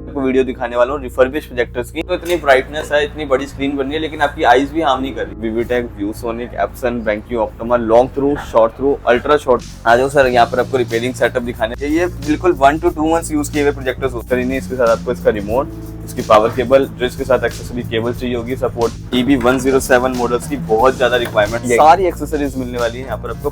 आपको वीडियो दिखाने वाला हूँ रिफर्बिश प्रोजेक्टर्स की। तो इतनी ब्राइटनेस है, इतनी बड़ी स्क्रीन बन रही है, लेकिन आपकी आईज भी हार्म नहीं कर रही। Vivitek, ViewSonic, Epson, BenQ, Optoma, long throw, short throw, ultra short. आ जाओ सर, यहाँ पर आपको रिपेयरिंग सेटअप दिखाने। ये बिल्कुल 1 to 2 मंथ्स यूज किए हुए प्रोजेक्टर्स होते हैं। इसके साथ आपको इसका रिमोट, इसकी पावर केबल, जो इसके साथ एक्सेसरी केबल चाहिए होगी, सपोर्ट EB107 मॉडल्स की बहुत ज्यादा रिक्वायरमेंट, सारी एक्सेसरीज मिलने वाली है यहाँ पर आपको।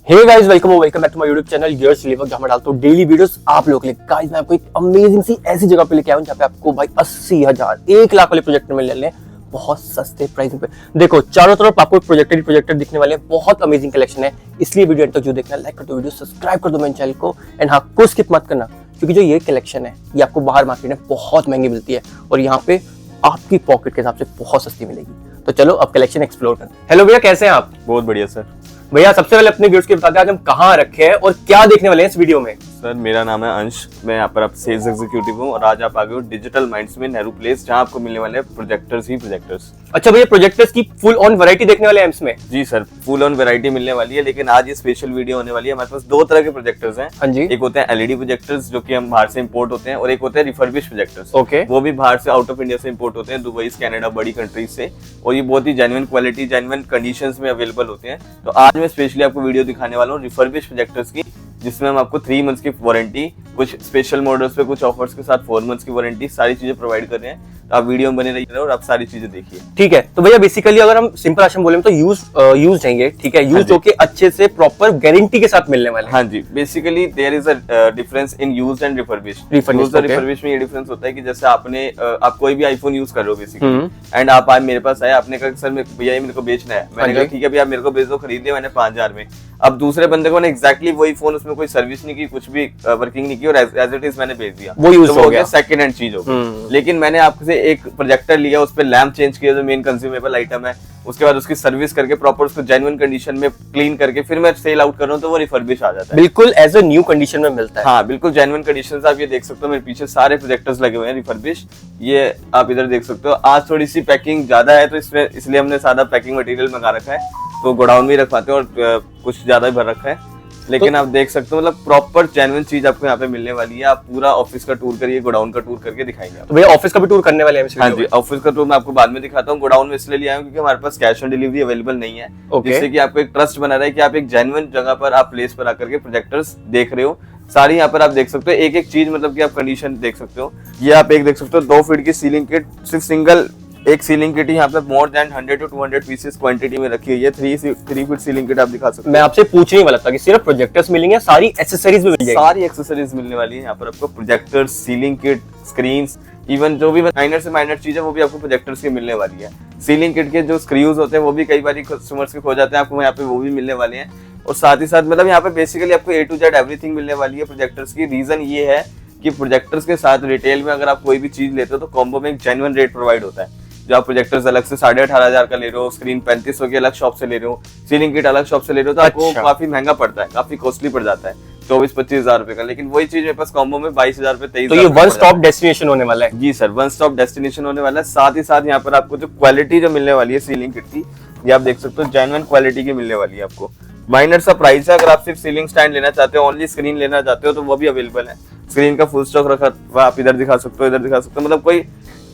Hey guys, welcome back to my YouTube channel gears lever, जहां मैं डालता हूं डेली वीडियोस आप लोग के लिए। गाइस, मैं आपको एक अमेजिंग सी ऐसी जगह पे लेके आया हूं जहां पे आपको भाई 80,000 1 लाख वाले प्रोजेक्टर मिलने वाले हैं बहुत सस्ते प्राइस पे। देखो, चारों तरफ आपको प्रोजेक्टर दिखने वाले हैं, बहुत अमेजिंग कलेक्शन है। इसलिए वीडियो तक जो देखना, लाइक कर दो, वीडियो सब्सक्राइब कर दो मेरे चैनल को, एंड हाँ, को स्किप मत करना, क्योंकि जो ये कलेक्शन है ये आपको बाहर मार्केट में बहुत महंगी मिलती है और यहाँ पे आपकी पॉकेट के हिसाब से बहुत सस्ती मिलेगी। तो चलो अब कलेक्शन एक्सप्लोर करते हैं। हेलो भैया, कैसे हैं आप? बहुत बढ़िया सर। भैया, सबसे पहले अपने व्यूअर्स के बता दें आज हम कहाँ रखे हैं और क्या देखने वाले हैं इस वीडियो में। सर, मेरा नाम है अंश, मैं यहाँ पर आप सेल्स एग्जीक्यूटिव हूँ और आज आप आ गए हो डिजिटल माइंड्स में, नेहरू प्लेस, जहाँ आपको मिलने वाले हैं प्रोजेक्टर्स ही प्रोजेक्टर्स। अच्छा भैया, प्रोजेक्टर्स की फुल ऑन वैरायटी देखने वाले हैं इसमें? जी सर, फुल ऑन वैरायटी मिलने वाली है, लेकिन आज ये स्पेशल वीडियो होने वाली है। हमारे पास दो तरह के प्रोजेक्टर्स हैं। हाँ जी। एक होते हैं एलईडी प्रोजेक्टर्स जो कि हम बाहर से इंपोर्ट होते हैं, और एक होते हैं रिफर्बिश प्रोजेक्टर्स। ओके। वो भी बाहर से, आउट ऑफ इंडिया से इंपोर्ट होते हैं, दुबई, कनाडा, बड़ी कंट्रीज से, और ये बहुत ही जेन्युइन क्वालिटी, जेन्युइन कंडीशंस में अवेलेबल होते हैं। तो आज मैं स्पेशली आपको वीडियो दिखाने वाला हूँ रिफर्बिश प्रोजेक्टर्स की, जिसमें हम आपको 3 मंथ्स की वारंटी, कुछ स्पेशल मॉडल्स पे कुछ ऑफर्स के साथ 4 मंथ्स की वारंटी, सारी चीजें प्रोवाइड कर रहे हैं। तो आप वीडियो में बने रहिए और आप सारी चीजें देखिए। ठीक है। तो भैया बेसिकली अगर हम सिंपल भाषा में बोले तो यूज चाहिए, ठीक है, यूज जो कि अच्छे से प्रॉपर गारंटी के साथ मिलने वाले हैं। हाँ जी, basically there is a difference in used and refurbish. Used और रिफर्बिश में ये डिफरेंस होता है कि जैसे आप कोई भी आईफोन यूज कर रहे हो बेसिकली, एंड आप आज मेरे पास आए, आपने कहा सर भैया ये मेरे को बेचना है, मैंने कहा ठीक है भैया, आप मेरे को बेच दो, खरीद लिया मैंने 5,000 में। अब दूसरे बंदे को एग्जैक्टली वही फोन, उसमें कोई सर्विस नहीं की, कुछ भी वर्किंग नहीं की, और एज इट इज मैंने बेच दिया, वो यूज हो गया, सेकंड हैंड चीज हो गई। लेकिन मैंने आपसे एक प्रोजेक्टर लिया, उस पे लैंप चेंज किया जो मेन कंज्यूमेबल आइटम है, उसके बाद उसकी सर्विस करके प्रॉपर उसको जेन्युइन कंडीशन में क्लीन करके फिर मैं सेल आउट कर रहा हूँ, तो वो रिफर्बिश आ जाता है, बिल्कुल एज अ न्यू कंडीशन में मिलता है। हाँ, बिल्कुल जेन्युइन कंडीशन। आप ये देख सकते हो मेरे पीछे सारे प्रोजेक्टर्स लगे हुए हैं रिफर्बिश, ये आप इधर देख सकते हो। आज थोड़ी सी पैकिंग ज्यादा है, तो इसमें इसलिए हमने सादा पैकिंग मटेरियल मंगा रखा है, तो गोडाउन में रखवाते हैं और कुछ ज्यादा ही भर रखा है। लेकिन तो आप देख सकते हो, मतलब प्रॉपर जेन्युइन चीज आपको यहाँ पे मिलने वाली है। आप पूरा ऑफिस का टूर करिए, गोडाउन का टूर करके दिखाएंगे। तो भैया ऑफिस का भी टूर करने वाले हैं? हाँ जी, ऑफिस का टूर मैं आपको बाद में दिखाता हूँ। गोडाउन में इसलिए लिया हूँ क्योंकि हमारे पास कैश ऑन डिलीवरी अवेलेबल नहीं है, जिससे कि आपको एक ट्रस्ट बना रहा है कि आप एक जेन्युइन जगह पर, आप प्लेस पर आकर के प्रोजेक्टर्स देख रहे हो। सारी यहाँ पर आप देख सकते हो, एक एक चीज, मतलब कि आप कंडीशन देख सकते हो। ये आप एक देख सकते हो 2 फीट की सीलिंग किट, सिर्फ सिंगल एक सीलिंग किट यहाँ पे more than 100 to 200 pieces quantity में रखी हुई है। 3 फीट सीलिंग किट आप दिखा सकते हो। मैं आपसे पूछने ही वाला था कि सिर्फ प्रोजेक्टर्स मिलेंगे, सारी एक्सेसरीज भी मिल जाएगी? सारी एक्सेसरीज मिलने वाली है यहाँ पर आपको, projectors, ceiling kit, screens, even जो भी माइनर से माइनर चीज है वो भी आपको प्रोजेक्टर्स की मिलने वाली है। सीलिंग किट के जो स्क्रूज होते हैं वो भी कई बार कस्टमर्स के खो जाते हैं, आपको यहाँ पे वो भी मिलने वाले हैं। और साथ ही साथ मतलब यहाँ पे बेसिकली आपको A to Z एवरीथिंग मिलने वाली है प्रोजेक्टर्स की। रीजन ये है कि प्रोजेक्टर्स के साथ रिटेल में अगर आप कोई भी चीज लेते हो तो कॉम्बो में एक जेन्युइन रेट प्रोवाइड होता है। जो आप प्रोजेक्टर्स अलग से 18,500 का ले रहे हो, स्क्रीन 3500 की अलग शॉप से ले रहे हो, सीलिंग किट अलग शॉप से ले रहे हो, तो आपको काफी महंगा पड़ता है, काफी कॉस्टली पड़ जाता है, 24-25 हजार रुपए का। लेकिन वही चीज मेरे पास कॉम्बो में 22,000 रुपए, 23,000। तो ये वन स्टॉप डेस्टिनेशन होने वाला है? जी सर, वन स्टॉप डेस्टिनेशन होने वाला है। साथ ही साथ यहाँ पर आपको जो क्वालिटी जो मिलने वाली है सीलिंग किट की, ये आप देख सकते हो, जेन्युइन क्वालिटी की मिलने वाली है आपको। माइनर सा प्राइस है, अगर आप सिर्फ सीलिंग स्टैंड लेना चाहते हो, ओनली स्क्रीन लेना चाहते हो, तो वो भी अवेलेबल है। स्क्रीन का फुल स्टॉक रखा हुआ आप इधर दिखा सकते हो, इधर दिखा सकते हो। मतलब कोई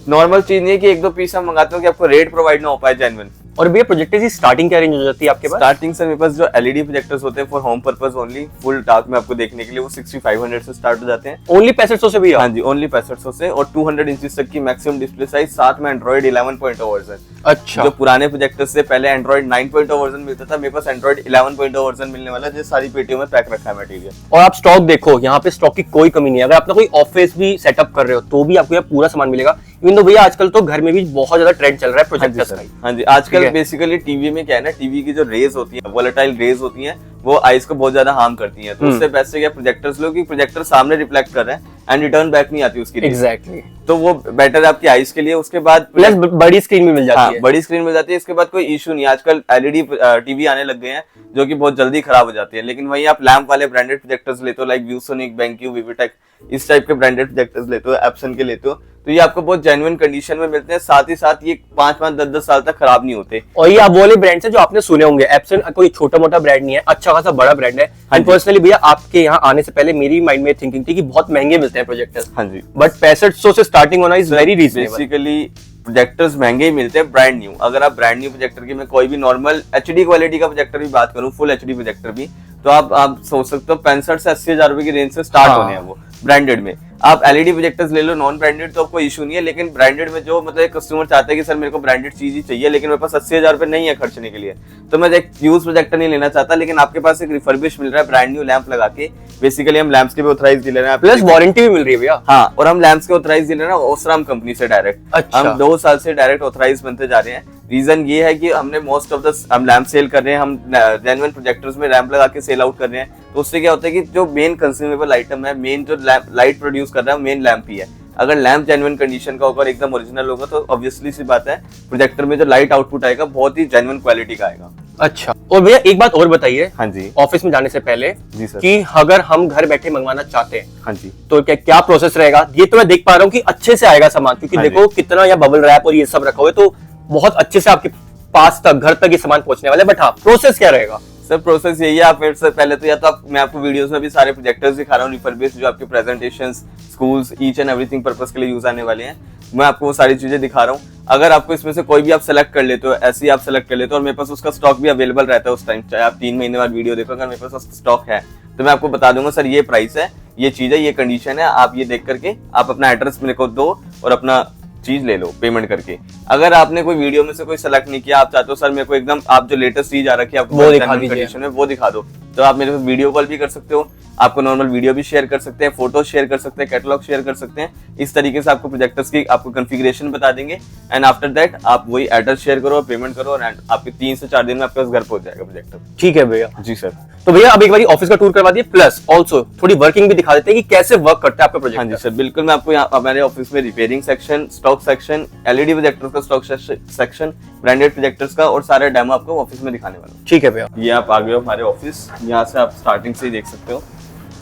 नॉर्मल चीज नहीं है कि 1-2 पीस हम मंगाते हो कि आपको रेट प्रोवाइड ना हो पाए जेन्युइन। और भैया प्रोजेक्टर की स्टार्टिंग क्या रेंज हो जाती है आपके पास? स्टार्टिंग से मेरे पास जो एलईडी प्रोजेक्टर्स होते हैं for home purpose only, full dark में आपको देखने के लिए, वो 6500 से स्टार्ट हो जाते हैं। ओनली 6500 से भी? हाँ जी, ओनली 6500 से, और 200 इंचेस तक की मैक्सिमम डिस्प्ले साइज, साथ में एंड्रॉइड 11.0 वर्जन। अच्छा। जो पुराने प्रोजेक्टर्स से पहले एंड्रॉइड 9.0 वर्जन मिलता था, मेरे पास एंड्रॉइड 11.0 वर्जन मिलने वाला है, जो सारी पेटियों में पैक रखा है मटेरियल। और आप स्टॉक देखो, यहाँ पे स्टॉक की कोई कमी नहीं है। अगर आप कोई ऑफिस भी सेटअप कर रहे हो तो भी आपको यहाँ पूरा सामान मिलेगा। इवन तो भैया आजकल तो घर में भी बहुत ज्यादा ट्रेंड चल रहा है प्रोजेक्टर्स का। हाँ जी, आजकल बेसिकली टीवी में क्या है ना, टीवी की जो रेज होती है, वोलेटाइल रेज होती हैं, वो आईज को बहुत ज्यादा हार्म करती हैं। तो उससे बेस्ट है क्या प्रोजेक्टर्स लो, कि प्रोजेक्टर सामने रिफ्लेक्ट कर रहे हैं एंड रिटर्न बैक नहीं आती उसकी। एग्जैक्टली। तो वो बेटर है आपकी आईज के लिए। उसके बाद प्लस बड़ी स्क्रीन भी मिल जाती है। बड़ी स्क्रीन मिल जाती है। इसके बाद कोई इशू नहीं है। आजकल एलईडी टीवी आने लग गए हैं जो कि बहुत जल्दी खराब हो जाती है, लेकिन वही आप लैंप वाले ब्रांडेड प्रोजेक्टर्स लेते हो, लाइक व्यूसोनिक, बेंक्यू, विविटेक, इस टाइप के ब्रांडेड प्रोजेक्टर्स लेते हो, एप्सन के लेते हो, तो ये आपको बहुत जेन्युइन कंडीशन में मिलते हैं, साथ ही साथ ये 5-5, 10-10 साल तक खराब नहीं होते। और ये आप बोले ब्रांड से जो आपने सुने होंगे, एप्सन कोई छोटा मोटा ब्रांड नहीं है, अच्छा खासा बड़ा ब्रांड है। एंड पर्सनली भैया आपके यहाँ आने से पहले मेरी माइंड में थिंकिंग थी कि बहुत महंगे मिलते हैं प्रोजेक्टर्स। हाँ जी, बट 6500 से स्टार्टिंग होना is very reasonable. Basically projectors महंगे ही मिलते हैं ब्रांड न्यू। अगर आप ब्रांड न्यू प्रोजेक्टर की, मैं कोई भी नॉर्मल एचडी क्वालिटी का प्रोजेक्टर भी बात करूं, फुल एचडी प्रोजेक्टर भी, तो आप सोच सकते हो 65 से 80 हजार रुपए की रेंज से स्टार्ट होने हैं वो ब्रांडेड में। आप एलईडी प्रोजेक्टर्स ले लो नॉन ब्रांडेड, तो कोई इशू नहीं है, लेकिन ब्रांडेड में जो मतलब एक कस्टमर चाहते हैं कि सर मेरे को ब्रांडेड चीज ही चाहिए, लेकिन मेरे पास 80 हजार रुपए नहीं है खर्चने के लिए, तो मैं एक यूज प्रोजेक्टर नहीं लेना चाहता, लेकिन आपके पास एक रिफर्बिश मिल रहा है ब्रांड न्यू लैंप लगा के। बेसिकली हम लैंप्स के भी ऑथराइज डीलर हैं, प्लस वारंटी भी मिल रही है भैया। हाँ, और हम लैंप्स के ऑथराइज डीलर हैं ओसराम कंपनी से डायरेक्ट। अच्छा। हम 2 साल से डायरेक्ट ऑथराइज बनते जा रहे हैं। रीजन ये है कि हमने मोस्ट ऑफ द हम लैंप सेल कर रहे हैं, हम जेन्युइन प्रोजेक्टर्स में लैंप लगा के सेल आउट कर रहे हैं, तो उससे क्या होता है कि जो मेन कंज्यूमेबल आइटम है, मेन जो लाइट प्रोड्यूस कर रहा है मेन लैंप ही है। अगर लैंप जेन्युइन कंडीशन का होगा, एकदम ओरिजिनल होगा, तो ऑब्वियसली सी बात है प्रोजेक्टर में जो लाइट आउटपुट आएगा बहुत ही जेन्युइन क्वालिटी का आएगा। अच्छा, और भैया एक बात और बताइए। हाँ जी, ऑफिस में जाने से पहले जी सर, कि अगर हम घर बैठे मंगवाना चाहते हैं, हाँ जी, तो क्या क्या प्रोसेस रहेगा? ये तो मैं देख पा रहा हूँ कि अच्छे से आएगा सामान, क्योंकि हाँ देखो कितना या बबल रैप और ये सब रखा हुआ है, तो बहुत अच्छे से आपके पास तक घर तक ये सामान पहुंचने वाला है। बट हाँ, प्रोसेस क्या रहेगा? सर प्रोसेस यही है, आप मेरे से पहले तो या तो मैं आपको वीडियोस में भी सारे प्रोजेक्टर्स दिखा रहा हूँ रिफर्बिश्ड, जो आपके presentations, schools, each and everything purpose के लिए यूज आने वाले हैं, मैं आपको वो सारी चीजें दिखा रहा हूँ। अगर आपको इसमें से कोई भी आप सेलेक्ट कर लेते हो, ऐसे ही आप सेलेक्ट कर लेते हो, और मेरे पास उसका स्टॉक भी अवेलेबल रहता है उस टाइम, चाहे आप 3 महीने बाद वीडियो देखो, अगर मेरे पास उसका स्टॉक है तो मैं आपको बता दूंगा सर ये प्राइस है, ये चीज है, ये कंडीशन है, आप ये देख करके आप अपना एड्रेस मेरे को दो और अपना चीज ले लो पेमेंट करके। अगर आपने कोई वीडियो में से कोई सेलेक्ट नहीं किया, आप चाहते हो सर मेरे को एकदम आप जो लेटेस्ट चीज आ रखी है आपको वो दिखा दीजिए, कंडीशन में वो दिखा दो, तो आप मेरे को वीडियो कॉल भी कर सकते हो, आपको नॉर्मल वीडियो भी शेयर कर सकते हैं, फोटो शेयर कर सकते हैं, कैटलॉग शेयर कर सकते हैं। इस तरीके से आपको प्रोजेक्टर्स की आपको कॉन्फ़िगरेशन बता देंगे, एंड आफ्टर दैट आप वही एड्रेस शेयर करो, पेमेंट करो, और आपके 3 से 4 दिन में आपके पास घर पहुंच जाएगा प्रोजेक्टर। ठीक है भैया। जी सर। तो भैया अब एक बार ऑफिस का टूर करवा दिए, प्लस ऑल्सो थोड़ी वर्किंग भी दिखा देते हैं कि कैसे वर्क करता है आपका प्रोजेक्ट। हाँ जी सर, बिल्कुल। मैं आपको यहाँ हमारे ऑफिस में repairing section, stock section, LED projectors का स्टॉक सेक्शन, ब्रांडेड प्रोजेक्टर्स का, और सारे डेमो आपको ऑफिस में दिखाने वाला हूँ। ठीक है भैया। ये आप आ गए हो हमारे ऑफिस, यहाँ से आप स्टार्टिंग से ही देख सकते हो।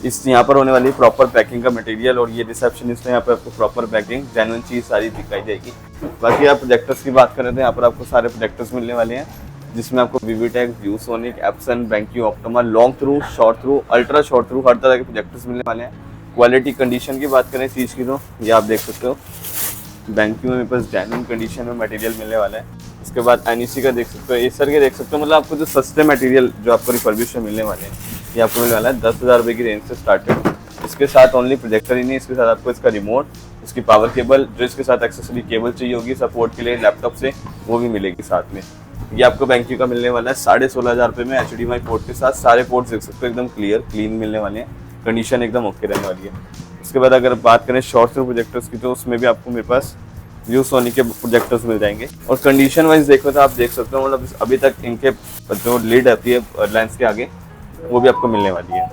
इस यहाँ पर होने वाली प्रॉपर पैकिंग का मटेरियल, और ये रिसेप्शनिस्ट है, यहाँ पर आपको प्रॉपर पैकिंग जेन्युइन चीज सारी दिखाई देगी। बाकी आप प्रोजेक्टर्स की बात करें तो यहाँ पर आपको सारे प्रोजेक्टर्स मिलने वाले हैं, जिसमें आपको Vivitek, ViewSonic, Epson, BenQ, Optoma, long throw, short throw, ultra short throw, हर तरह के प्रोजेक्टर्स मिलने वाले हैं। क्वालिटी कंडीशन की बात करें चीज़ की, तो ये आप देख सकते हो बेंक्यू में मेरे पास जेन्युइन कंडीशन में मटेरियल मिलने वाला है। इसके बाद एनईसी का देख सकते हो, एसर के देख सकते हो, मतलब आपको जो सस्ते मटेरियल जो आपको रिफर्बिश में मिलने वाले हैं, ये आपको मिलने वाला है 10,000 रुपये की रेंज से स्टार्टेड। इसके साथ ओनली प्रोजेक्टर ही नहीं, इसके साथ आपको इसका रिमोट, इसकी पावर केबल, जो इसके साथ एक्सेसरी केबल चाहिए होगी सपोर्ट के लिए लैपटॉप से, वो भी मिलेगी साथ में। ये आपको बेंक्यू का मिलने वाला है 16,500 रुपये में, HDMI पोर्ट के साथ। सारे पोर्ट्स देख सकते हो एकदम क्लियर क्लीन मिलने वाले हैं, कंडीशन एकदम ओके रहने वाली है। उसके बाद अगर बात करें शॉर्ट थ्रू प्रोजेक्टर्स की, तो उसमें भी आपको मेरे पास व्यूसोनिक के प्रोजेक्टर्स मिल जाएंगे। और कंडीशन वाइज देखो तो आप देख सकते हो, मतलब अभी तक इनके जो लीड आती है लेंस के आगे, वो भी आपको मिलने वाली है।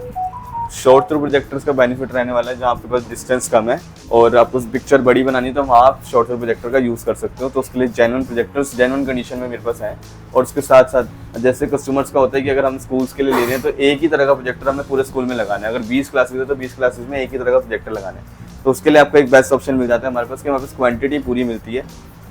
शॉर्ट थ्रू प्रोजेक्टर्स का बेनिफिट रहने वाला है, जहाँ आपके पास डिस्टेंस कम है और आपको पिक्चर बड़ी बनानी है, तो वहाँ आप शॉर्ट थ्रू प्रोजेक्टर का यूज़ कर सकते हो। तो उसके लिए जेन्युइन प्रोजेक्टर्स जेन्युइन कंडीशन में मेरे पास है। और उसके साथ साथ जैसे कस्टमर्स का होता है कि अगर हम स्कूल्स के लिए ले रहे हैं, तो एक ही तरह का प्रोजेक्टर हमें पूरे स्कूल में लगाना है। अगर 20 क्लासेज है तो 20 क्लासेज में एक ही तरह का प्रोजेक्टर लगाना है, तो उसके लिए आपको एक बेस्ट ऑप्शन मिल जाता है हमारे पास, कि हमारे पास क्वांटिटी पूरी मिलती है।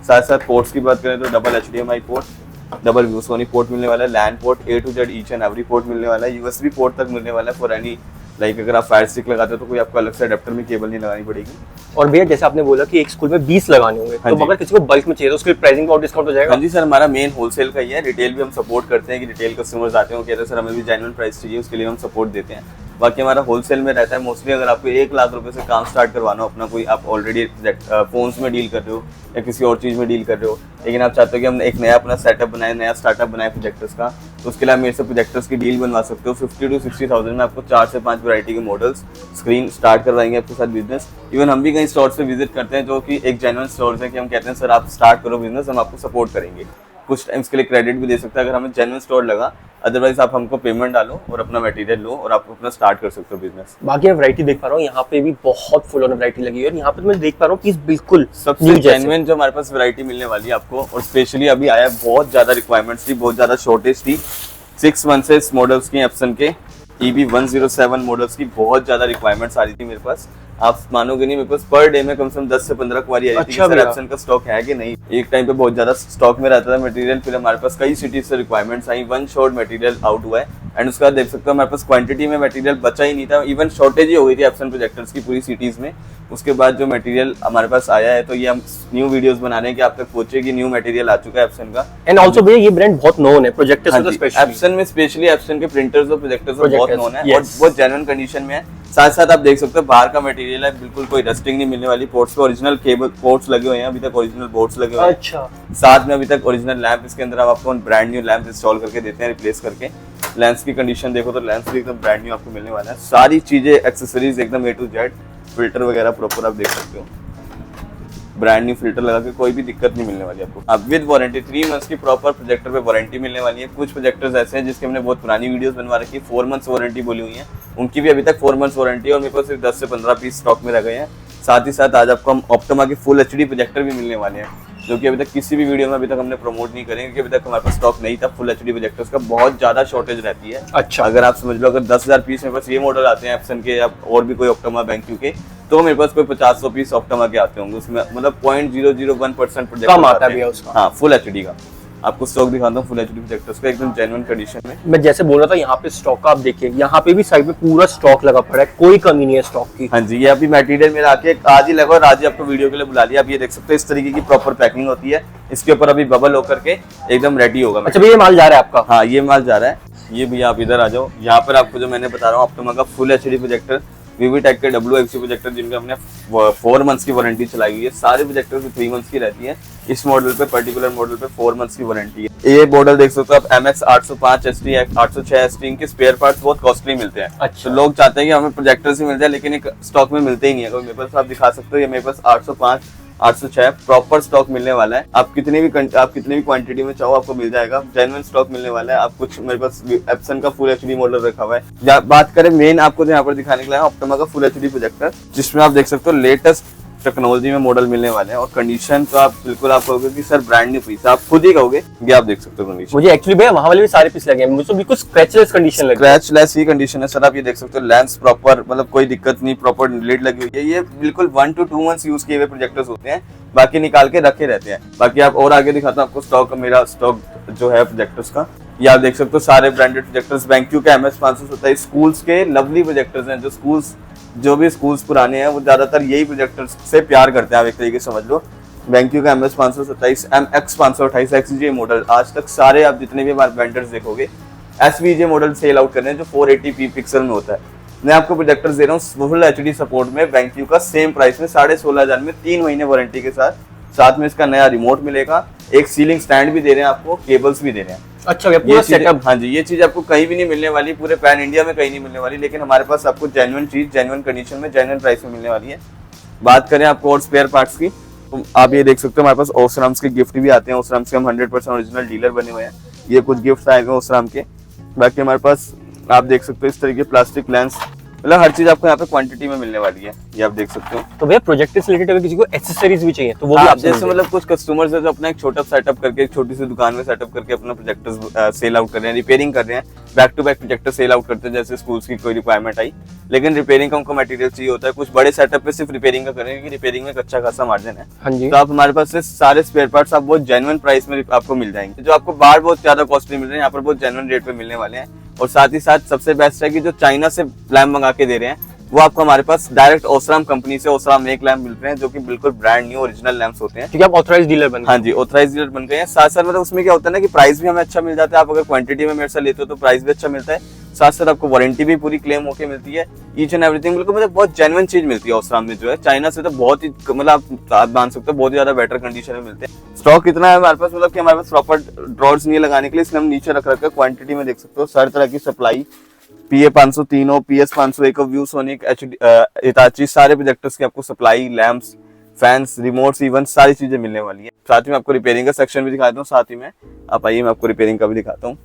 साथ साथ पोर्ट्स की बात करें तो double HDMI port, double ViewSonic port मिलने वाला है, LAN port, A to Z each and every port मिलने वाला है, USB पोर्ट तक मिलने वाला है फॉर एनी, लाइक अगर आप फायर स्टिक लगाते हो तो कोई आपको अलग से अडेप्टर में केबल नहीं लगानी पड़ेगी। और भैया जैसे आपने बोला कि एक स्कूल में 20 लगाने होंगे, हाँ तो जी। अगर किसी को बल्क में चाहिए तो उसके प्राइसिंग और डिस्काउंट हो जाएगा? हाँ जी सर, हमारा मेन होलसेल का ही है, रिटेल भी हम सपोर्ट करते हैं कि रिटेल कस्टमर्स आते हैं वो कहते हैं सर हमें भी जेन्युइन प्राइस चाहिए, उसके लिए हम सपोर्ट देते हैं। बाकी हमारा होलसेल में रहता है मोस्टली। अगर आपको 1 लाख रुपए से काम स्टार्ट करवाना हो अपना, कोई आप ऑलरेडी फोन्स में डील कर रहे हो या किसी और चीज़ में डील कर रहे हो, लेकिन आप चाहते हो कि हम एक नया अपना सेटअप बनाए, नया स्टार्टअप बनाए प्रोजेक्टर्स का, तो उसके लिए आप मेरे से प्रोजेक्टर्स की डील बनवा सकते हो। 50 to 60,000 में आपको 4 से 5 वैरायटी के मॉडल्स स्क्रीन स्टार्ट करवाएंगे आपके साथ बिजनेस। इवन हम भी कई स्टोर से विजिट करते हैं जो कि एक जेन्युइन स्टोर है, कि हम कहते हैं सर आप स्टार्ट करो बिजनेस, हम आपको सपोर्ट करेंगे। कुछ टाइम्स के लिए क्रेडिट भी दे सकते हैं अगर हमें जेन्युइन स्टोर लगा, अदरवाइज आप हमको पेमेंट डालो और अपना मटेरियल लो और आप अपना स्टार्ट कर सकते हो बिजनेस। बाकी मैं वैरायटी देख पा रहा हूँ, यहाँ पे भी बहुत फुल ऑन वैरायटी लगी है, और यहाँ पे मैं देख पा रहा हूँ कि बिल्कुल सबसे जेन्युइन जो हमारे पास वैरायटी मिलने वाली है आपको, और स्पेशली अभी आया बहुत ज्यादा रिक्वायरमेंट्स थी, बहुत ज्यादा शॉर्टेज थी। 6 months से मॉडल्स की एप्सन के EB107 मॉडल्स की बहुत ज्यादा रिक्वायरमेंट्स आ रही थी मेरे पास, आप मानोगे नहीं, मेरे पास पर डे में कम से कम 10 से 15 क्वारी आई थी अच्छा कि सर भैया। एप्सन का स्टॉक है कि नहीं। एक टाइम पे बहुत ज्यादा स्टॉक में रहता था मटेरियल, फिर हमारे पास कई सिटीज से रिक्वायरमेंट्स आई, वन शॉर्ट मटेरियल आउट हुआ है एंड उसका देख सकते हो हमारे पास क्वांटिटी में मटेरियल बचा ही नहीं था, इवन शॉर्टेज ही हो गई थी एप्सन प्रोजेक्टर्स की पूरी सिटीज में। उसके बाद जो मटेरियल हमारे पास आया है तो ये हम न्यू वीडियोस बना रहे हैं कि आप तक पहुंचे कि न्यू मटेरियल आ चुका है एप्सन का। एंड ऑल्सो भैया ये ब्रांड बहुत नोन है प्रोजेक्टर्स में, स्पेशली एप्सन में स्पेशली एप्सन के प्रिंटर्स और प्रोजेक्टर्स बहुत Projectors, नोन है yes. और बहुत जेन्युइन कंडीशन में है। साथ साथ आप देख सकते हो बाहर का मटेरियल है, बिल्कुल कोई रस्टिंग नहीं मिलने वाली। पोर्ट्स पे ओरिजिनल केबल पोर्ट्स लगे हुए हैं, अभी तक ओरिजिनल बोर्ड्स लगे हुए हैं। अच्छा, साथ में अभी तक ओरिजिनल लैंप, इसके अंदर हम आपको ब्रांड न्यू लैंप इंस्टॉल करके देते हैं रिप्लेस करके। लेंस की कंडीशन देखो तो लेंस भी एकदम ब्रांड न्यू आपको मिलने वाला है। सारी चीजें एक्सेसरीज एकदम A to Z, फिल्टर वगैरह प्रॉपर आप देख सकते हो, ब्रांड न्यू फिल्टर लगा के कोई भी दिक्कत नहीं मिलने वाली आपको। अब विद वारंटी 3 मंथ्स की प्रॉपर प्रोजेक्टर पे वारंटी मिलने वाली है। कुछ प्रोजेक्टर्स ऐसे हैं जिसके हमने बहुत पुरानी वीडियोस बनवा रखी है, 4 मंथ्स वारंटी बोली हुई है, उनकी भी अभी तक 4 मंथ्स वारंटी है और मेरे पास सिर्फ 10 से 15 पीस स्टॉक में रह गए हैं। साथ ही साथ आज आपको हम ऑप्टिमा के फुल HD प्रोजेक्टर भी मिलने वाले हैं, जो कि अभी तक किसी भी वीडियो में अभी तक हमने प्रमोट नहीं करेंगे क्योंकि अभी तक हमारे पास स्टॉक नहीं था। फुल HD प्रोजेक्टर्स का बहुत ज्यादा शॉर्टेज रहती है। अच्छा, अगर आप समझ लो अगर 10,000 पीस मेरे पास ये मॉडल आते हैं एप्सन के या और भी कोई ऑप्टिमा बैंक्यू के, तो मेरे पास कोई 50-100 पीस ऑप्टिमा के आते होंगे, उसमें मतलब 0.001% प्रोजेक्टर कम आता है भैया उसका। हाँ, फुल HD का आपको स्टॉक दिखाता हूँ, फुल HD प्रोजेक्टर्स का एकदम जेन्युइन कंडीशन में। मैं जैसे बोल रहा था यहाँ पे स्टॉक का आप देखिए, यहाँ पे भी साइड में पूरा स्टॉक लगा पड़ा है, कोई कमी नहीं है स्टॉक की। हाँ जी, ये अभी मटेरियल मेरा आके आज ही लगा और आज ही आपको वीडियो के लिए बुला लिया। आप ये देख सकते हो इस तरीके की प्रॉपर पैकिंग होती है, इसके ऊपर अभी बबल होकर के एकदम रेडी होगा। अच्छा भैया, ये माल जा रहा है आपका? हाँ, ये माल जा रहा है। ये भैया आप इधर आ जाओ, यहाँ पर आपको जो मैंने बता रहा हूँ ऑप्टिमा का फुल HD प्रोजेक्टर, वीवीटेक के WXC प्रोजेक्टर जिनका हमने 4 मंथ्स की वारंटी चलाई हुई है। सारे प्रोजेक्टर में 3 मंथ्स की रहती है, इस मॉडल पे पर्टिकुलर मॉडल पे 4 मंथ्स की वारंटी है। ये मॉडल देख सकते हो आप MX 805 HD 806 HD, इनके स्पेयर पार्ट्स बहुत कॉस्टली मिलते हैं। अच्छा। तो लोग चाहते हैं कि हमें प्रोजेक्टर्स ही मिल जाए लेकिन एक स्टॉक में मिलते ही नहीं है। तो मेरे पास आप दिखा सकते हो, ये मेरे पास 805 806 प्रॉपर स्टॉक मिलने वाला है। आप कितनी भी क्वांटिटी में चाहो आपको मिल जाएगा, जेन्युइन स्टॉक मिलने वाला है। आप कुछ मेरे पास एप्सन का फुल HD मॉडल रखा हुआ है। बात करें मेन आपको यहाँ पर दिखाने के लिए ऑप्टिमा का फुल HD प्रोजेक्टर, जिसमें आप देख सकते हो लेटेस्ट टेक्नोलॉजी में मॉडल मिलने वाले हैं और कंडीशन तो आप बिल्कुल आप कहोगे कि सर ब्रांड न्यू पीस, आप खुद ही कहोगे कि आप देख सकते हो कंडीशन। मुझे एक्चुअली भैया वहां वाले भी सारे पीस लगे हैं, मुझे तो बिल्कुल स्क्रैचलेस कंडीशन लगी है। स्क्रैचलेस ही कंडीशन है सर, आप ये देख सकते हो लेंस प्रॉपर, मतलब कोई दिक्कत नहीं, प्रॉपर लिड लगी हुई है। ये बिल्कुल 1 to 2 मंथ्स यूज किए हुए प्रोजेक्टर्स होते हैं, बाकी निकाल के रखे रहते हैं। बाकी आप और आगे दिखाता हूँ आपको स्टॉक, मेरा स्टॉक जो है प्रोजेक्टर्स का, ये आप देख सकते हो सारे ब्रांडेड प्रोजेक्टर्स, बैंक्यू के MS 527 स्कूल्स के लवली प्रोजेक्टर्स हैं। जो भी स्कूल्स पुराने हैं वो ज्यादातर यही प्रोजेक्टर्स से प्यार करते हैं, आप एक तरीके से समझ लो। बैंक्यू का MS 527 MX 528 XJ मॉडल, आज तक सारे आप जितने भी वेंडर्स देखोगे SVJ मॉडल सेल आउट कर रहे हैं जो 480p पिक्सल में होता है। मैं आपको प्रोजेक्टर्स दे रहा हूँ फुल HD सपोर्ट में बैंक्यू का सेम प्राइस में 16,500 में 3 महीने वारंटी के साथ में इसका नया रिमोट मिलेगा, एक सीलिंग स्टैंड भी दे रहे हैं आपको, केबल्स भी दे रहे हैं। अच्छा भैया, पूरा सेटअप। हाँ जी, ये चीज आपको कहीं भी नहीं मिलने वाली, पूरे पैन इंडिया में कहीं नहीं मिलने वाली, लेकिन हमारे पास आपको जेन्युइन चीज जेन्युइन कंडीशन में जेन्युइन प्राइस में मिलने वाली है। बात करें आपको और स्पेयर पार्ट्स की, तो आप ये देख सकते हो हमारे पास ओसराम्स के गिफ्ट भी आते हैं। ओसराम्स के हम 100% ओरिजिनल डीलर बने हुए हैं। ये कुछ गिफ्ट आए हुए ओसराम के। बाकी हमारे पास आप देख सकते हो इस तरीके प्लास्टिक लेंस, मतलब हर चीज आपको यहाँ पे क्वांटिटी में मिलने वाली है, ये आप देख सकते हो। तो भैया प्रोजेक्टर से रिलेटेड अगर किसी को एक्सेसरीज भी चाहिए तो वो भी आप आपसे जैसे मिल मतलब कुछ कस्टमर्स है जो अपना एक छोटा सेटअप करके एक छोटी सी दुकान में सेटअप करके अपना प्रोजेक्टर्स सेल आउट कर रहे हैं, रिपेयरिंग कर रहे हैं, back to back projector sell out करते हैं। जैसे स्कूल्स की कोई रिक्वायरमेंट आई लेकिन रिपेयरिंग का उनको मटेरियल चाहिए होता है, कुछ बड़े सेटअप पे सिर्फ रिपेयरिंग का करेंगे क्योंकि रिपेयरिंग में अच्छा खासा मार्जिन है। हाँ जी। तो आप हमारे पास से सारे स्पेयर पार्ट्स आप बहुत जेन्युइन प्राइस में आपको मिल जाएंगे। जो आपको बाहर बहुत ज्यादा कॉस्टली मिल रहे हैं, यहाँ पर बहुत जेन्युइन रेट पे मिलने वाले हैं। और साथ ही साथ सबसे बेस्ट है कि जो चाइना से लैम्प मंगा के दे रहे हैं वो आपको हमारे पास डायरेक्ट ओसराम कंपनी से ओसराम एक लैम्प मिल रहे हैं, जो कि बिल्कुल ब्रांड न्यू ओरिजिनल लैंप्स होते हैं। क्योंकि आप ऑथराइज्ड डीलर बन गए। हाँ जी, ऑथराइज डीलर बन गए हैं। साथ साथ मतलब उसमें क्या होता है ना कि प्राइस भी हमें अच्छा मिल जाता है। आप अगर क्वांटिटी में मेरे से लेते हो तो प्राइस भी अच्छा मिलता है, साथ साथ आपको वारंटी भी पूरी क्लेम होके मिलती है। ईच एंड एवरीथिंग बिल्कुल मतलब बहुत जेन्युइन चीज मिलती है ओसराम में जो है। चाइना से तो बहुत ही मतलब आप मान सकते हो बहुत ही ज्यादा बेटर कंडीशन में मिलते हैं। स्टॉक कितना है हमारे पास, मतलब कि हमारे पास प्रॉपर ड्रॉर्स नहीं है लगाने के लिए, इसलिए हम नीचे रख रखा है। क्वांटिटी में देख सकते हो हर तरह की supply, PA 503 PS 501 view sonic Hitachi सारे प्रोजेक्टर्स की आपको supply, lamps, fans, remotes, even सारी चीजें मिलने वाली है। साथ में आपको रिपेयरिंग का सेक्शन भी दिखाता हूँ, साथ ही में आप आइए मैं आपको रिपेयरिंग का भी दिखाता हूँ।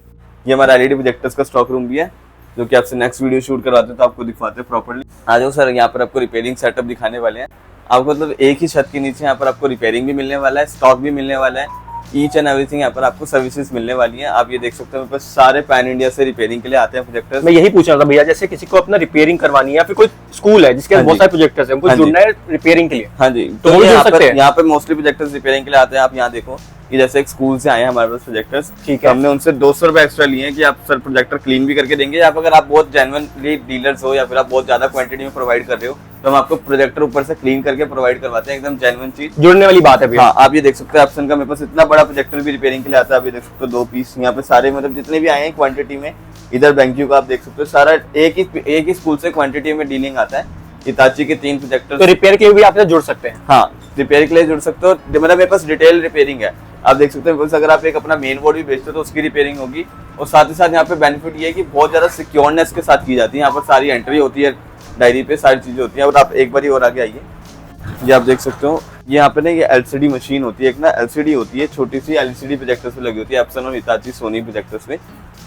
ये हमारा LED प्रोजेक्टर्स का स्टॉक रूम भी है, जो कि आपसे नेक्स्ट वीडियो शूट करवाते हैं तो आपको दिखवाते हैं प्रॉपर्ली। आ जाओ सर, यहाँ पर आपको रिपेयरिंग सेटअप दिखाने वाले हैं। आपको मतलब एक ही छत के नीचे यहाँ पर आपको रिपेयरिंग भी मिलने वाला है, स्टॉक भी मिलने वाला है। ईच एंड एवरीथिंग यहाँ पर आपको सर्विसेज मिलने वाली हैं। आप ये देख सकते हो मेरे पास सारे पैन इंडिया से रिपेयरिंग के लिए आते हैं प्रोजेक्टर्स। मैं यही पूछ रहा था भैया, जैसे किसी को अपना रिपेयरिंग करवानी है या फिर कोई स्कूल है जिसके हाँ बहुत जी। सारे प्रोजेक्टर्स हैं, उनको हाँ जी। जुड़ना है रिपेयरिंग के लिए, हाँ जी, तो वो भी जुड़ यहाँ सकते हैं? पर यहाँ पर मोस्टली प्रोजेक्टर्स रिपेयरिंग के लिए आते हैं। आप यहाँ देखो कि जैसे एक स्कूल से आए हैं हमारे पास प्रोजेक्टर्स, ठीक है। हमने उनसे 200 रुपए एक्स्ट्रा लिए हैं कि आप सर प्रोजेक्टर क्लीन भी करके देंगे, या अगर आप बहुत जेन्युइनली डीलर्स हो या फिर आप बहुत ज्यादा क्वांटिटी में प्रोवाइड कर रहे हो तो हम आपको प्रोजेक्टर ऊपर से क्लीन करके प्रोवाइड करवाते हैं, एकदम जेन्युइन चीज। जुड़ने वाली बात है भैया। हाँ, आप ये देख सकते हो ऑप्शन का मेरे पास इतना बड़ा प्रोजेक्टर भी रिपेयरिंग के लिए आता है। आप ये देख सकते हो 2 पीस यहाँ पे सारे, मतलब जितने भी आए हैं क्वांटिटी में। इधर BenQ का आप देख सकते हो सारा एक ही स्कूल से क्वांटिटी में डीलिंग आता है। हिताची के 3 प्रोजेक्टर। तो रिपेयर के लिए भी आपसे जुड़ सकते हैं? हाँ, रिपेयर के लिए जुड़ सकते हो। मतलब मेरे पास डिटेल रिपेयरिंग है, आप देख सकते हो। अगर आप एक अपना मेन बोर्ड भी बेचते हो तो उसकी रिपेयरिंग होगी, और साथ ही साथ यहाँ पे बेनिफिट ये है कि बहुत ज्यादा सिक्योरनेस के साथ की जाती है। यहाँ पर सारी एंट्री होती है, डायरी पे सारी चीजें होती हैं। और आप एक बार और आगे आइए, ये आप देख सकते हो, ये यहाँ पे ना ये LCD मशीन होती है, एक ना LCD होती है, छोटी सी LCD प्रोजेक्टर्स पे लगी होती है, एप्सन और हिताची सोनी प्रोजेक्टर्स पे।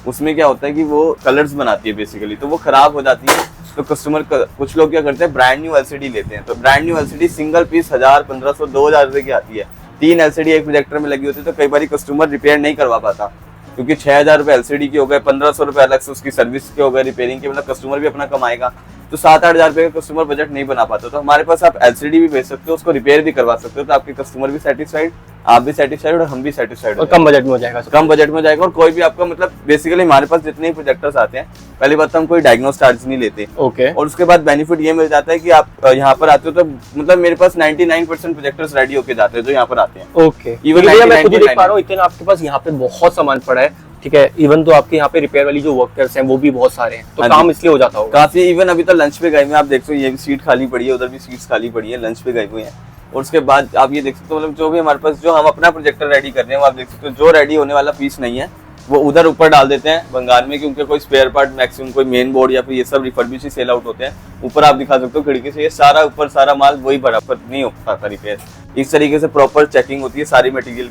उसमें क्या होता है कि वो कलर्स बनाती है बेसिकली, तो वो खराब हो जाती है। तो कस्टमर कुछ लोग क्या करते हैं, ब्रांड न्यू LCD लेते हैं। तो brand new LCD single piece 1000, 1500, 2000 रुपए की आती है। 3 LCD एक प्रोजेक्टर में लगी होती है, तो कई बार कस्टमर रिपेयर नहीं करवा पाता, क्योंकि 6000 रुपए LCD के हो गए, 1500 रुपए अलग से उसकी सर्विस के हो गए, रिपेयरिंग के, मतलब कस्टमर भी अपना कमाएगा। तो 7-8 हजार रुपए का कस्टमर बजट नहीं बना पाता। तो हमारे पास आप LCD भी बेच सकते हो, उसको रिपेयर भी करवा सकते हो, तो आपके कस्टमर भी सेटिस्फाइड, आप भी सेटिस्फाइड और हम भी सेटिस्फाइड। और कम बजट में हो जाएगा? कम बजट में हो जाएगा। और कोई भी आपका, मतलब बेसिकली हमारे पास जितने भी प्रोजेक्टर्स आते हैं, पहली बात तो हम कोई डायग्नोस चार्ज नहीं लेते। ओके। और उसके बाद बेनिफिट ये मिल जाता है कि आप यहाँ पर आते हो तो मतलब मेरे पास 99% प्रोजेक्टर्स रेडी होके जाते हैं जो यहाँ पर आते हैं। ओके। Even भैया मैं खुद ही देख 99.9 पा रहा हूँ, इतना आपके पास यहाँ पे बहुत सामान पड़ा है, ठीक है। इवन तो आपके यहाँ पे रिपेयर वाली जो वर्कर्स हैं वो भी बहुत सारे हैं, तो हाँ काम जी। इसलिए हो जाता होगा काफी। इवन अभी तो लंच पे गए हुए, आप देख सकते हो ये भी सीट खाली पड़ी है, उधर भी सीट्स खाली पड़ी है, लंच पे गए हुए हैं। और उसके बाद आप ये देख सकते हो, मतलब जो भी हमारे पास, जो हम अपना प्रोजेक्टर रेडी कर रहे हैं, वो आप देख सकते हो, जो रेडी होने वाला पीस नहीं है वो उधर ऊपर डाल देते हैं बंगाल में, क्योंकि कोई स्पेयर पार्ट मैक्सिमम कोई मेन बोर्ड या फिर ये सब रिफर्बिश ही सेल आउट होते हैं। ऊपर आप दिखा सकते हो खिड़की से, ये सारा ऊपर सारा माल वही बराबर नहीं हो पाता रिपेयर। इस तरीके से प्रॉपर चेकिंग होती है सारी मटेरियल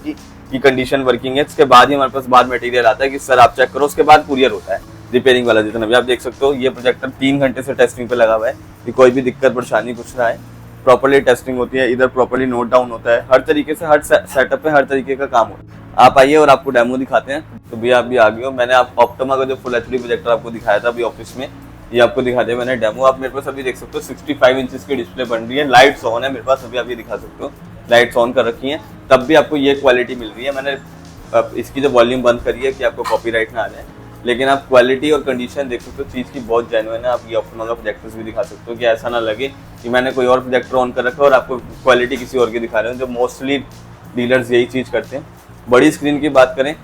की कंडीशन वर्किंग है। उसके बाद ही हमारे पास बाद मटेरियल आता है कि सर आप चेक करो, उसके बाद कुरियर होता है रिपेयरिंग वाला। जितना भी आप देख सकते हो, ये प्रोजेक्टर 3 घंटे से टेस्टिंग पे लगा हुआ है कि कोई भी दिक्कत परेशानी कुछ ना है, प्रॉपर्ली टेस्टिंग होती है, इधर प्रॉपर्ली नोट डाउन होता है, हर तरीके से हर सेटअप पे हर तरीके का काम होता है। आप आइए और आपको डेमो दिखाते हैं। तो भैया आप भी आ गए हो, मैंने आप ऑप्टिमा का जो फुल HD प्रोजेक्टर आपको दिखाया था अभी ऑफिस में, ये आपको दिखा दिया मैंने डेमो। आप मेरे पास अभी देख सकते हो 65 इंचेस की डिस्प्ले बन रही है, लाइट्स ऑन है मेरे पास, अभी आप ये दिखा सकते हो लाइट्स ऑन कर रखी हैं, तब भी आपको ये क्वालिटी मिल रही है। मैंने इसकी जो वॉल्यूम बंद करी है कि आपको कॉपीराइट ना आ जाए, लेकिन आप क्वालिटी और कंडीशन देख सकते हो चीज़ की, बहुत जेन्युइन है। आप ये ऑप्टिमा का प्रोजेक्टर्स भी दिखा सकते हो कि ऐसा ना लगे कि मैंने कोई और प्रोजेक्टर ऑन कर रखा है और आपको क्वालिटी किसी और की दिखा रहे हो, जो मोस्टली डीलर्स यही चीज़ करते हैं। बड़ी स्क्रीन की बात करें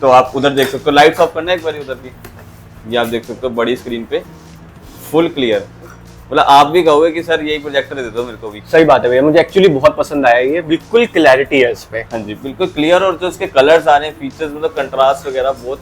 तो आप उधर देख सकते हो, लाइट्स ऑफ करना है एक बार उधर की, ये आप देख सकते हो बड़ी स्क्रीन पे फुल क्लियर। मतलब आप भी कहोगे कि सर यही प्रोजेक्टर दे दो मेरे को भी। सही बात है भैया, मुझे एक्चुअली बहुत पसंद आया, ये बिल्कुल क्लैरिटी है इस पे। हाँ जी, बिल्कुल क्लियर, और जो इसके कलर्स आ रहे हैं, फीचर्स, मतलब कंट्रास्ट वगैरह बहुत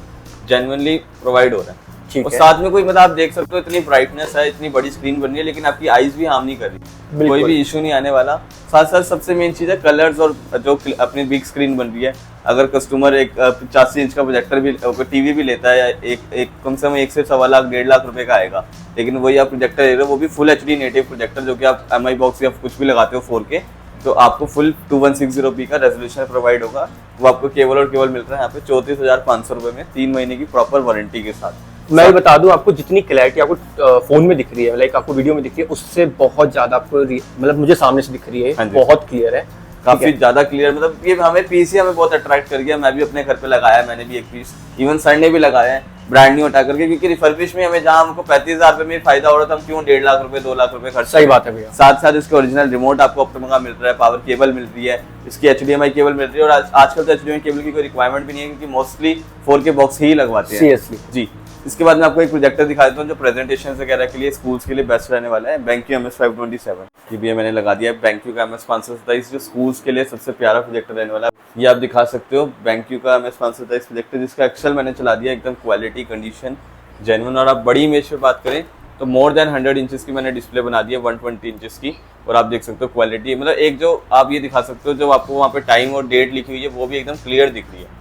जेन्युइनली प्रोवाइड हो रहा है। ठीक और है। साथ में कोई, मतलब आप देख सकते हो इतनी ब्राइटनेस है, इतनी बड़ी स्क्रीन बन रही है, लेकिन आपकी आईज भी हार्म नहीं कर रही, बिल्कुल। कोई भी इशू नहीं आने वाला। साथ साथ सबसे मेन चीज है कलर्स, और जो अपनी बिग स्क्रीन बन रही है। अगर कस्टमर एक 85 इंच का प्रोजेक्टर भी, टीवी भी लेता है, एक कम से कम 1 से 1.25 लाख 1.5 लाख रुपए का आएगा, लेकिन वही आप प्रोजेक्टर ले रहे हो, वो भी फुल HD नेटिव प्रोजेक्टर, जो कि आप MI बॉक्स या कुछ भी लगाते हो 4K, तो आपको फुल 2160p का रेजोल्यूशन प्रोवाइड होगा। वो आपको केवल और केवल मिल रहा है यहाँ पे 34,500 रुपए में, 3 महीने की प्रॉपर वारंटी के साथ। मैं बता दूं आपको, जितनी क्लैरिटी आपको फोन में दिख रही है, लाइक आपको वीडियो में दिख रही है, उससे बहुत ज्यादा आपको मतलब मुझे सामने से दिख रही है, हाँ जी। बहुत क्लियर है, काफी ज्यादा क्लियर। मतलब ये हमें पीस ही हमें बहुत अट्रैक्ट कर गया। मैं भी अपने घर पे लगाया, मैंने भी एक पीस, इवन सर ने भी लगाया है ब्रांड न्यू हटा करके, क्योंकि रिफर्बिश में हमें जहाँ हमको 35,000 रुपए में फायदा हो रहा था, हम क्यों 1.5 लाख रुपए 2 लाख रुपए खर्च। सही बात है भैया। साथ साथ इसके ओरिजिनल रिमोट आपको ऑप्टिमा का मिल रहा है, पावर केबल मिल रही है, इसकी HDMI केबल मिल रही है, और आजकल तो HDMI केबल की कोई रिक्वायरमेंट भी नहीं है, क्योंकि मोस्टली 4K बॉक्स ही लगवाते हैं। सीरियसली जी। इसके बाद मैं आपको एक प्रोजेक्टर दिखा देता हूँ जो प्रेजेंटेशन वगैरह के लिए, स्कूल्स के लिए बेस्ट रहने वाला है। BenQ MS527, ये भी मैंने लगा दिया है। BenQ का MS527 जो स्कूल्स के लिए सबसे प्यारा प्रोजेक्टर रहने वाला है, ये आप दिखा सकते हो। BenQ का MS527 प्रोजेक्टर, जिसका एक्सेल मैंने चला दिया, एकदम क्वालिटी कंडीशन जेन्युइन। और आप बड़ी इमेज पे बात करें तो मोर देन 100 इंचेस की मैंने डिस्प्ले बना दी है, 120 इंचेस की, और आप देख सकते हो क्वालिटी, मतलब एक जो आप ये दिखा सकते हो, जो आपको वहाँ पे टाइम और डेट लिखी हुई है वो भी एकदम क्लियर दिख रही है,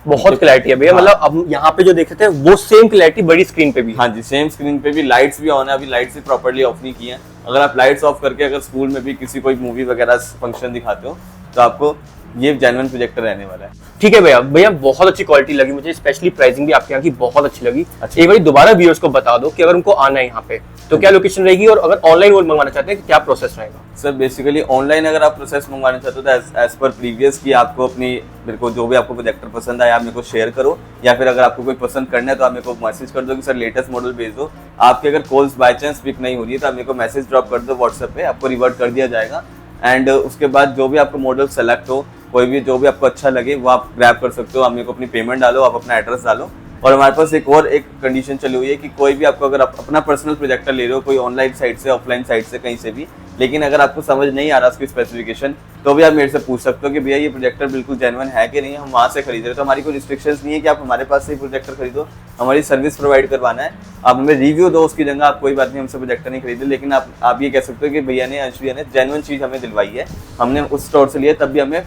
बहुत क्लैरिटी है भैया। हाँ। मतलब अब यहाँ पे जो देख रहे थे वो सेम क्लैरिटी बड़ी स्क्रीन पे भी। हाँ जी, सेम स्क्रीन पे भी। लाइट्स भी ऑन है, अभी लाइट्स भी प्रॉपर्ली ऑफ नहीं की हैं। अगर आप लाइट्स ऑफ करके अगर स्कूल में भी किसी कोई मूवी वगैरह फंक्शन दिखाते हो तो आपको ये जेन्युइन प्रोजेक्टर रहने वाला है। ठीक है भैया, भैया बहुत अच्छी क्वालिटी लगी मुझे, स्पेशली प्राइसिंग भी आपके यहाँ की बहुत अच्छी लगी। अच्छा। एक बार दोबारा व्यूअर्स को बता दो कि अगर उनको आना है यहाँ पे तो क्या लोकेशन रहेगी, और अगर ऑनलाइन वो मंगवाना चाहते हैं क्या प्रोसेस रहेगा? सर बेसिकली ऑनलाइन अगर आप प्रोसेस मंगवाना चाहते हो तो एज पर प्रीवियस की आपको अपनी मेरे को जो भी आपको प्रोजेक्टर पसंद आया आप मेरे को शेयर करो, या फिर अगर आपको कोई पसंद करना है तो आप मेरे को मैसेज कर दो कि सर लेटेस्ट मॉडल भेज दो। आपके अगर कॉल्स बाय चांस पिक नहीं हो रही है तो आप मेरे को मैसेज ड्रॉप कर दो व्हाट्सएप पे, आपको रिवर्ट कर दिया जाएगा। एंड उसके बाद जो भी आपको मॉडल सेलेक्ट हो, कोई भी जो भी आपको अच्छा लगे वो आप ग्रैब कर सकते हो। आप मेरे को अपनी पेमेंट डालो, आप अपना एड्रेस डालो। और हमारे पास एक कंडीशन चली हुई है कि कोई भी आपको अगर आप अपना पर्सनल प्रोजेक्टर ले रहे हो कोई ऑनलाइन साइट से, ऑफलाइन साइट से, कहीं से भी, लेकिन अगर आपको समझ नहीं आ रहा उसकी स्पेसिफिकेशन तो भी आप मेरे से पूछ सकते हो कि भैया ये प्रोजेक्टर बिल्कुल जेन्युइन है कि नहीं, हम वहाँ से खरीद रहे हैं। तो हमारी कोई रिस्ट्रिक्शंस नहीं है कि आप हमारे पास से ही प्रोजेक्टर खरीदो, हमारी सर्विस प्रोवाइड करवाना है। आप हमें रिव्यू दो उसकी जगह, आप कोई बात नहीं हमसे प्रोजेक्टर नहीं खरीदे, लेकिन आप ये कह सकते हो कि भैया ने, अंश भैया ने जेन्युइन चीज़ हमें दिलवाई है, हमने उस स्टोर से लिया तब भी हमें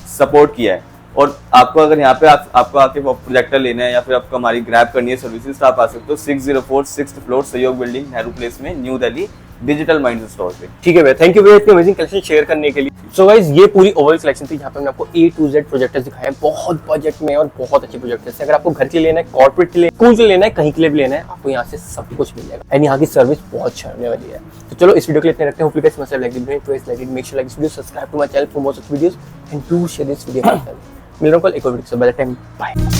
सपोर्ट किया है। और आपको अगर यहाँ पे आपको आके प्रोजेक्टर लेना है या फिर आपको हमारी ग्रैब करनी है सर्विसेज तो आप आ सकते हो 604 6th फ्लोर सहयोग बिल्डिंग, नेहरू प्लेस में, new Delhi, digital mind store पे। ठीक है भैया, थैंक यू भैया इतनी अमेजिंग कलेक्शन शेयर करने के लिए। सो गाइस ये पूरी ओवरऑल कलेक्शन थी जहाँ पे हमने आपको A to Z प्रोजेक्टर्स दिखाए हैं, बहुत बजट में और बहुत अच्छे प्रोजेक्टर्स। अगर आपको घर के लिए लेना है, कॉर्पोरेट के लिए, स्कूल के लिए लेना है, कहीं के लिए भी लेना है, आपको यहाँ से सब कुछ मिल जाएगा। एंड यहाँ की सर्विस बहुत अच्छी होने वाली है। तो चलो इस वीडियो के लिए इतने रखते हैं। Hopefully guys must have liked it, तो इस like it, make sure like this video, subscribe to my channel for more such videos and do share this video. मिल रहा हूं कल एक और वीडियो से, बाय द टाइम बाय।